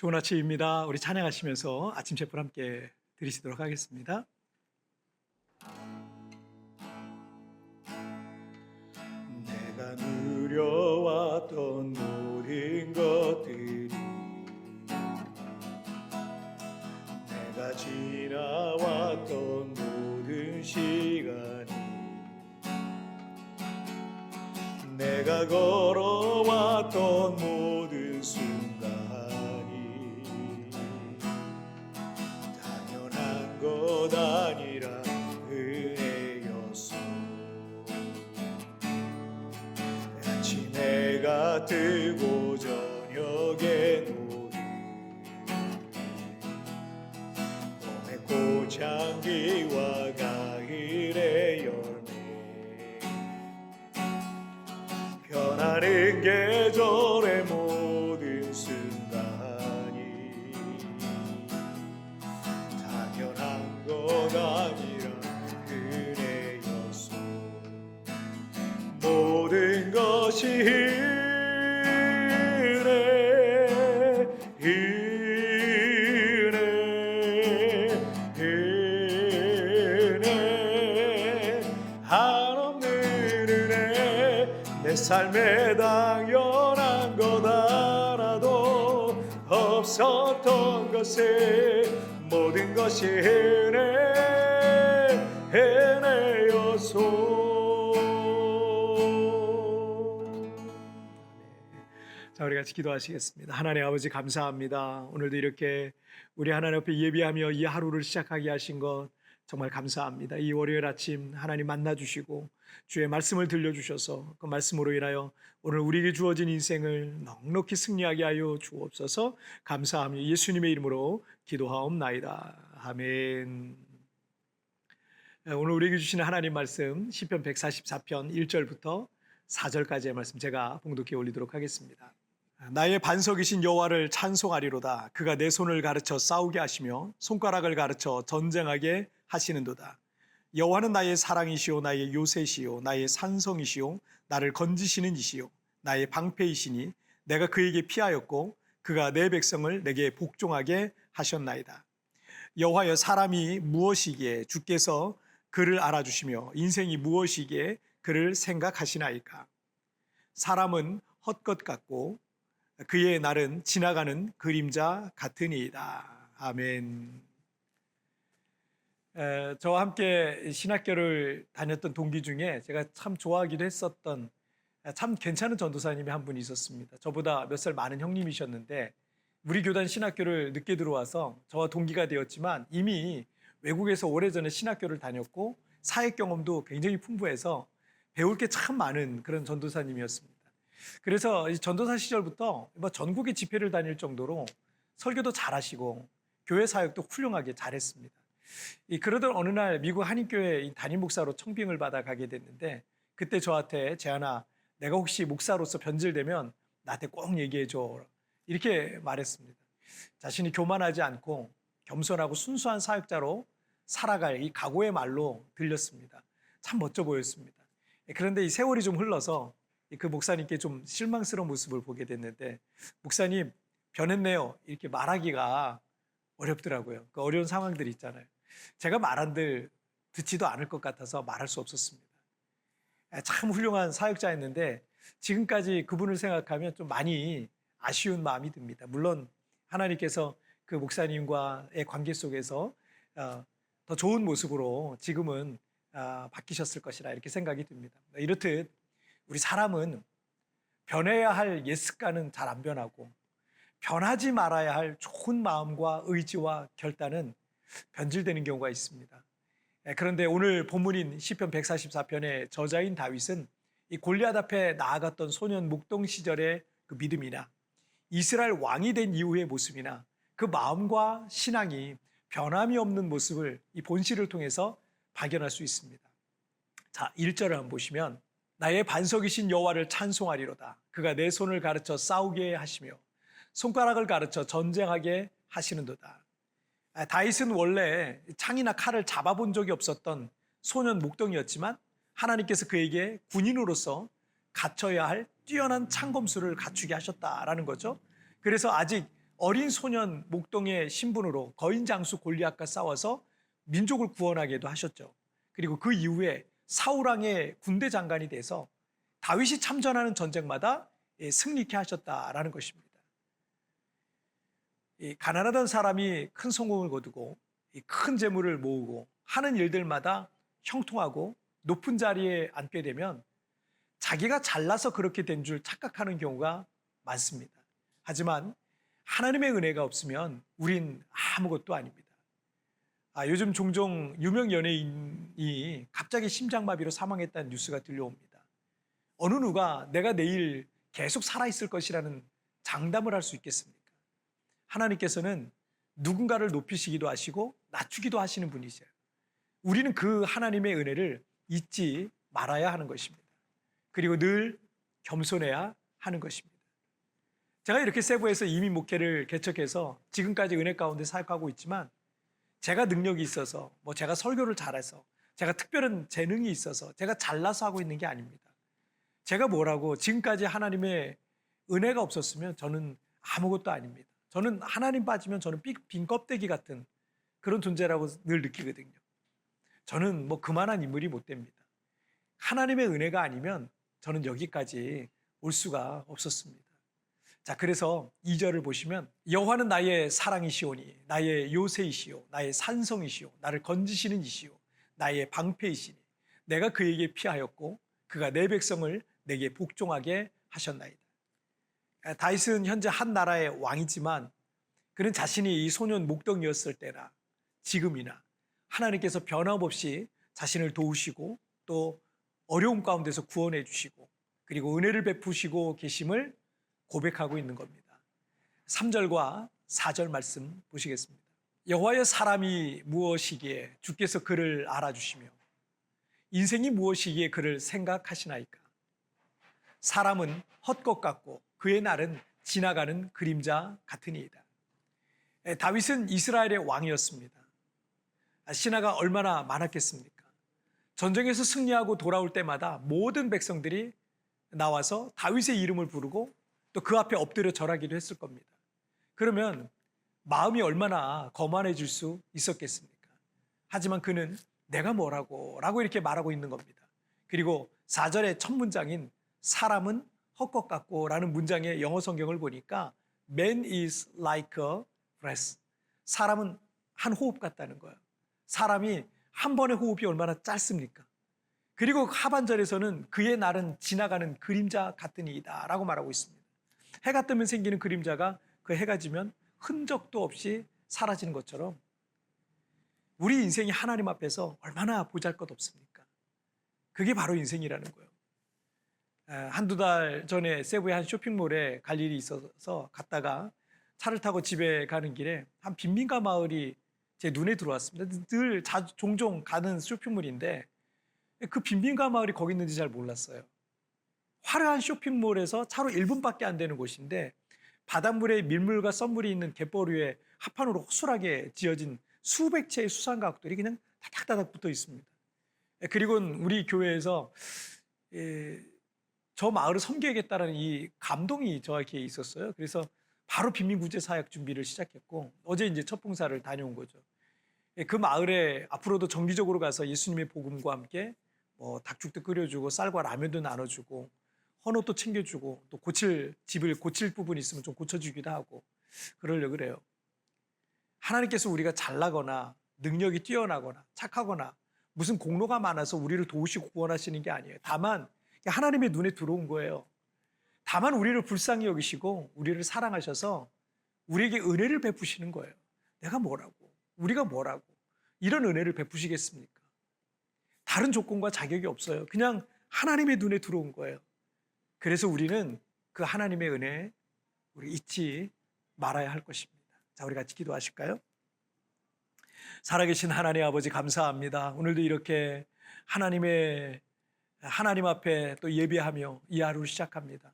좋은 아침입니다. 우리 찬양하시면서 아침 제풀 함께 드리시도록 하겠습니다. 내가 누려왔던 모든 것들이 내가 지나왔던 모든 시간이 내가 걸어왔던 모든 순간이 당연한 것 아니라 은혜였어. 아침해가 뜨고 저녁에 노을 봄의 꽃향기와 가을의 열매 변하는 계절의 모든 순간이 당연한 것 아니라 은혜였소. 모든 것이 은혜 한없는 은혜 내 삶에 당연한 것 하나도 없었던 것에 모든 것이 은혜였소. 자, 우리 같이 기도하시겠습니다. 하나님 아버지 감사합니다. 오늘도 이렇게 우리 하나님 앞에 예비하며 이 하루를 시작하게 하신 것 정말 감사합니다. 이 월요일 아침 하나님 만나주시고 주의 말씀을 들려주셔서 그 말씀으로 인하여 오늘 우리에게 주어진 인생을 넉넉히 승리하게 하여 주옵소서. 감사하며 예수님의 이름으로 기도하옵나이다. 아멘. 오늘 우리에게 주시는 하나님 말씀 시편 144편 1절부터 4절까지의 말씀 제가 봉독해 올리도록 하겠습니다. 나의 반석이신 여호와를 찬송하리로다. 그가 내 손을 가르쳐 싸우게 하시며 손가락을 가르쳐 전쟁하게 하시는도다. 여호와는 나의 사랑이시오 나의 요새시오 나의 산성이시오 나를 건지시는 이시오 나의 방패이시니 내가 그에게 피하였고 그가 내 백성을 내게 복종하게 하셨나이다. 여호와여 사람이 무엇이기에 주께서 그를 알아주시며 인생이 무엇이기에 그를 생각하시나이까. 사람은 헛것 같고 그의 날은 지나가는 그림자 같으니이다. 아멘. 저와 함께 신학교를 다녔던 동기 중에 제가 참 좋아하기도 했었던 참 괜찮은 전도사님이 한 분이 있었습니다. 저보다 몇 살 많은 형님이셨는데 우리 교단 신학교를 늦게 들어와서 저와 동기가 되었지만 이미 외국에서 오래전에 신학교를 다녔고 사역 경험도 굉장히 풍부해서 배울 게 참 많은 그런 전도사님이었습니다. 그래서 전도사 시절부터 전국의 집회를 다닐 정도로 설교도 잘하시고 교회 사역도 훌륭하게 잘했습니다. 그러던 어느 날 미국 한인교회 담임 목사로 청빙을 받아 가게 됐는데 그때 저한테 재하나 내가 혹시 목사로서 변질되면 나한테 꼭 얘기해줘 이렇게 말했습니다. 자신이 교만하지 않고 겸손하고 순수한 사역자로 살아갈 이 각오의 말로 들렸습니다. 참 멋져 보였습니다. 그런데 이 세월이 좀 흘러서 그 목사님께 좀 실망스러운 모습을 보게 됐는데 목사님 변했네요 이렇게 말하기가 어렵더라고요. 그 어려운 상황들이 있잖아요. 제가 말한들 듣지도 않을 것 같아서 말할 수 없었습니다. 참 훌륭한 사역자였는데 지금까지 그분을 생각하면 좀 많이 아쉬운 마음이 듭니다. 물론 하나님께서 그 목사님과의 관계 속에서 더 좋은 모습으로 지금은 바뀌셨을 것이라 이렇게 생각이 듭니다. 이렇듯 우리 사람은 변해야 할 옛 습관은 잘 안 변하고 변하지 말아야 할 좋은 마음과 의지와 결단은 변질되는 경우가 있습니다. 그런데 오늘 본문인 시편 144편의 저자인 다윗은 이 골리앗 앞에 나아갔던 소년 목동 시절의 그 믿음이나 이스라엘 왕이 된 이후의 모습이나 그 마음과 신앙이 변함이 없는 모습을 이 본시를 통해서 발견할 수 있습니다. 자, 1절을 한번 보시면 나의 반석이신 여호와를 찬송하리로다. 그가 내 손을 가르쳐 싸우게 하시며 손가락을 가르쳐 전쟁하게 하시는도다. 다윗은 원래 창이나 칼을 잡아본 적이 없었던 소년 목동이었지만 하나님께서 그에게 군인으로서 갖춰야 할 뛰어난 창검술을 갖추게 하셨다라는 거죠. 그래서 아직 어린 소년 목동의 신분으로 거인 장수 골리앗과 싸워서 민족을 구원하게도 하셨죠. 그리고 그 이후에 사울 왕의 군대 장관이 돼서 다윗이 참전하는 전쟁마다 승리케 하셨다라는 것입니다. 가난하던 사람이 큰 성공을 거두고 큰 재물을 모으고 하는 일들마다 형통하고 높은 자리에 앉게 되면 자기가 잘나서 그렇게 된 줄 착각하는 경우가 많습니다. 하지만 하나님의 은혜가 없으면 우린 아무것도 아닙니다. 요즘 종종 유명 연예인이 갑자기 심장마비로 사망했다는 뉴스가 들려옵니다. 어느 누가 내가 내일 계속 살아있을 것이라는 장담을 할 수 있겠습니까? 하나님께서는 누군가를 높이시기도 하시고 낮추기도 하시는 분이세요. 우리는 그 하나님의 은혜를 잊지 말아야 하는 것입니다. 그리고 늘 겸손해야 하는 것입니다. 제가 이렇게 세부에서 이민 목회를 개척해서 지금까지 은혜 가운데 사역하고 있지만 제가 능력이 있어서 제가 설교를 잘해서 제가 특별한 재능이 있어서 제가 잘나서 하고 있는 게 아닙니다. 제가 뭐라고 지금까지 하나님의 은혜가 없었으면 저는 아무것도 아닙니다. 저는 하나님 빠지면 저는 빈 껍데기 같은 그런 존재라고 늘 느끼거든요. 저는 그만한 인물이 못 됩니다. 하나님의 은혜가 아니면 저는 여기까지 올 수가 없었습니다. 자, 그래서 2절을 보시면 여호와는 나의 사랑이시오니 나의 요새이시오 나의 산성이시오 나를 건지시는 이시오 나의 방패이시니 내가 그에게 피하였고 그가 내 백성을 내게 복종하게 하셨나이다. 다윗은 현재 한 나라의 왕이지만 그는 자신이 이 소년 목동이었을 때나 지금이나 하나님께서 변함없이 자신을 도우시고 또 어려움 가운데서 구원해 주시고 그리고 은혜를 베푸시고 계심을 고백하고 있는 겁니다. 3절과 4절 말씀 보시겠습니다. 여호와의 사람이 무엇이기에 주께서 그를 알아주시며 인생이 무엇이기에 그를 생각하시나이까. 사람은 헛것 같고 그의 날은 지나가는 그림자 같으니이다. 다윗은 이스라엘의 왕이었습니다. 신하가 얼마나 많았겠습니까? 전쟁에서 승리하고 돌아올 때마다 모든 백성들이 나와서 다윗의 이름을 부르고 또 그 앞에 엎드려 절하기도 했을 겁니다. 그러면 마음이 얼마나 거만해질 수 있었겠습니까? 하지만 그는 내가 뭐라고 라고 이렇게 말하고 있는 겁니다. 그리고 4절의 첫 문장인 사람은 헛것 같고 라는 문장의 영어 성경을 보니까 Man is like a breath. 사람은 한 호흡 같다는 거예요. 사람이 한 번의 호흡이 얼마나 짧습니까? 그리고 하반절에서는 그의 날은 지나가는 그림자 같으니이다 라고 말하고 있습니다. 해가 뜨면 생기는 그림자가 그 해가 지면 흔적도 없이 사라지는 것처럼 우리 인생이 하나님 앞에서 얼마나 보잘것없습니까? 그게 바로 인생이라는 거예요. 한두 달 전에 세부의 한 쇼핑몰에 갈 일이 있어서 갔다가 차를 타고 집에 가는 길에 한 빈민가 마을이 제 눈에 들어왔습니다. 늘 종종 가는 쇼핑몰인데 그 빈민가 마을이 거기 있는지 잘 몰랐어요. 화려한 쇼핑몰에서 차로 1분밖에 안 되는 곳인데 바닷물에 밀물과 썬물이 있는 갯벌 위에 합판으로 허술하게 지어진 수백 채의 수상가옥들이 그냥 다닥다닥 붙어 있습니다. 그리고 우리 교회에서 저 마을을 섬겨야겠다는 이 감동이 저에게 있었어요. 그래서 바로 빈민구제 사역 준비를 시작했고 어제 이제 첫 봉사를 다녀온 거죠. 그 마을에 앞으로도 정기적으로 가서 예수님의 복음과 함께 닭죽도 끓여주고 쌀과 라면도 나눠주고 헌옷도 챙겨주고 또 집을 고칠 부분이 있으면 좀 고쳐주기도 하고 그러려고 그래요. 하나님께서 우리가 잘나거나 능력이 뛰어나거나 착하거나 무슨 공로가 많아서 우리를 도우시고 구원하시는 게 아니에요. 다만 하나님의 눈에 들어온 거예요. 다만 우리를 불쌍히 여기시고 우리를 사랑하셔서 우리에게 은혜를 베푸시는 거예요. 내가 뭐라고 우리가 뭐라고 이런 은혜를 베푸시겠습니까? 다른 조건과 자격이 없어요. 그냥 하나님의 눈에 들어온 거예요. 그래서 우리는 그 하나님의 은혜 우리 잊지 말아야 할 것입니다. 자, 우리 같이 기도하실까요? 살아계신 하나님 아버지 감사합니다. 오늘도 이렇게 하나님 앞에 또 예배하며 이 하루를 시작합니다.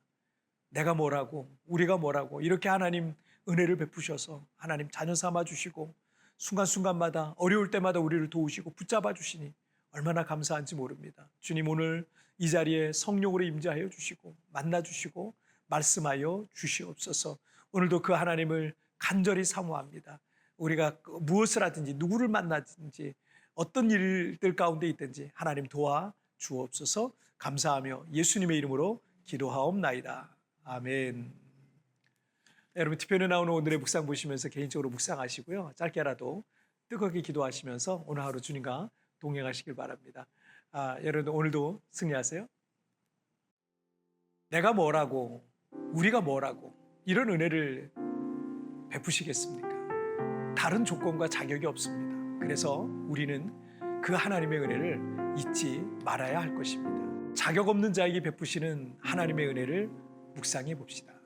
내가 뭐라고 우리가 뭐라고 이렇게 하나님 은혜를 베푸셔서 하나님 자녀 삼아 주시고 순간순간마다 어려울 때마다 우리를 도우시고 붙잡아 주시니 얼마나 감사한지 모릅니다. 주님 오늘 이 자리에 성령으로 임재하여 주시고 만나 주시고 말씀하여 주시옵소서. 오늘도 그 하나님을 간절히 사모합니다. 우리가 무엇을 하든지 누구를 만나든지 어떤 일들 가운데 있든지 하나님 도와 주옵소서. 감사하며 예수님의 이름으로 기도하옵나이다. 아멘. 여러분 티표에 나오는 오늘의 묵상 보시면서 개인적으로 묵상하시고요. 짧게라도 뜨겁게 기도하시면서 오늘 하루 주님과 동행하시길 바랍니다. 여러분 오늘도 승리하세요. 내가 뭐라고 우리가 뭐라고 이런 은혜를 베푸시겠습니까? 다른 조건과 자격이 없습니다. 그래서 우리는 그 하나님의 은혜를 잊지 말아야 할 것입니다. 자격 없는 자에게 베푸시는 하나님의 은혜를 묵상해 봅시다.